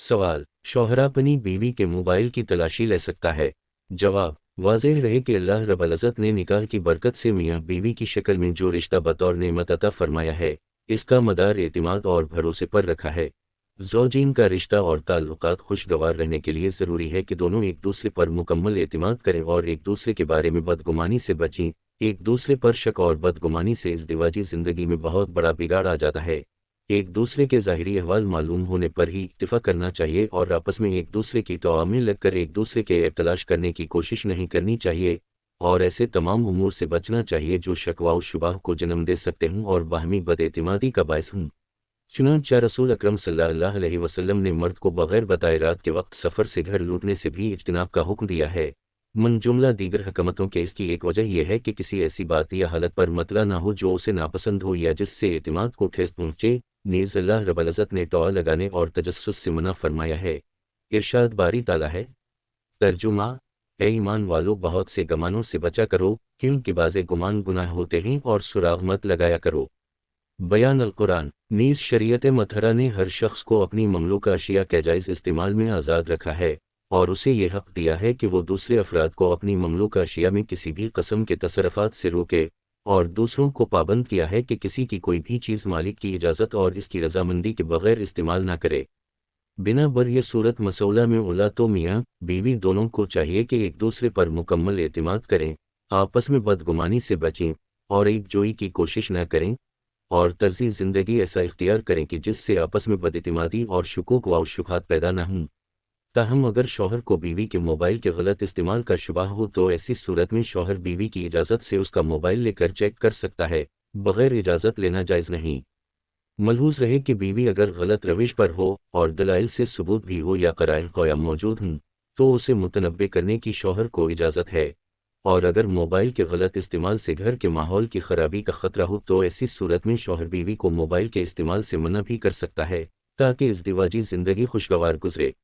सवाल: शौहर अपनी बीवी के मोबाइल की तलाशी ले सकता है? जवाब: वाज़ेह रहे कि अल्लाह रब्बुल इज़्ज़त ने निकाह की बरकत से मियाँ बीवी की शक्ल में जो रिश्ता बतौर नेमत अता फरमाया है, इसका मदार एतिमाद और भरोसे पर रखा है। ज़ौजीन का रिश्ता और ताल्लुकात खुशगवार रहने के लिए ज़रूरी है कि दोनों एक दूसरे पर मुकम्मल एतिमाद करें और एक दूसरे के बारे में बदगुमानी से बचें। एक दूसरे पर शक और बदगुमानी से इज़्दिवाजी ज़िंदगी में बहुत बड़ा बिगाड़ आ जाता है। एक दूसरे के ज़ाहिरी अहवाल मालूम होने पर ही इत्तिफ़ाक़ करना चाहिए और आपस में एक दूसरे की तौआ में लगकर एक दूसरे के ऐब तलाश करने की कोशिश नहीं करनी चाहिए और ऐसे तमाम उमूर से बचना चाहिए जो शक व शुबह को जन्म दे सकते हों और बाहमी बदएतिमादी का बायस हों। चुनांचे रसूल अकरम सल्लल्लाहु अलैहि वसल्लम ने मर्द को बग़ैर बताए रात के वक्त सफ़र से घर लौटने से भी इज्तिनाब का हुक्म दिया है। मन जुमला दीगर हकमतों के इसकी एक वजह यह है कि किसी ऐसी बात या हालत पर मतला ना हो जो उसे नापसंद हो या जिससे एतिमाद को ठेस पहुँचे। नीज़ अल्लाह रब्बुल इज़्ज़त ने टॉल लगाने और तजस्सुस से मना फरमाया है। इरशाद बारी ताला है। तर्जुमा: ए ईमान वालों, बहुत से गमानों से बचा करो, क्योंकि बाज़े गुमान गुनाह होते हैं, और सुराग मत लगाया करो। बयान अल कुरान: नीज़ शरीयत मतहरा ने हर शख्स को अपनी ममलूका अशिया के जायज़ इस्तेमाल में आज़ाद रखा है और उसे यह हक़ दिया है कि वो दूसरे अफराद को अपनी ममलूका अशिया में किसी भी कस्म के तसर्रुफ़ात से रोके, और दूसरों को पाबंद किया है कि किसी की कोई भी चीज़ मालिक की इजाज़त और इसकी रजामंदी के बगैर इस्तेमाल ना करे। बिना बर ये सूरत मसौला में उला तो मियाँ बीवी दोनों को चाहिए कि एक दूसरे पर मुकम्मल एतिमाद करें, आपस में बदगुमानी से बचें और एक जोई की कोशिश न करें और तर्ज़ी ज़िंदगी ऐसा इख्तियार करें कि जिससे आपस में बदएतिमादी और शुकूक व शुबहात पैदा न हों। ताहम अगर शौहर को बीवी के मोबाइल के गलत इस्तेमाल का शुबा हो तो ऐसी सूरत में शौहर बीवी की इजाज़त से उसका मोबाइल लेकर चेक कर सकता है, बग़ैर इजाज़त लेना जायज़ नहीं। मलहूज़ रहे कि बीवी अगर गलत रविश पर हो और दलाइल से सबूत भी हो या क़राइन क़ोयम मौजूद हों, तो उसे मुतनब्बे करने की शौहर को इजाज़त है, और अगर मोबाइल के गलत इस्तेमाल से घर के माहौल की ख़राबी का ख़तरा हो तो ऐसी सूरत में शौहर बीवी को मोबाइल के इस्तेमाल से मना भी कर सकता है, ताकि इज़्दिवाजी ज़िंदगी खुशगवार गुजरे।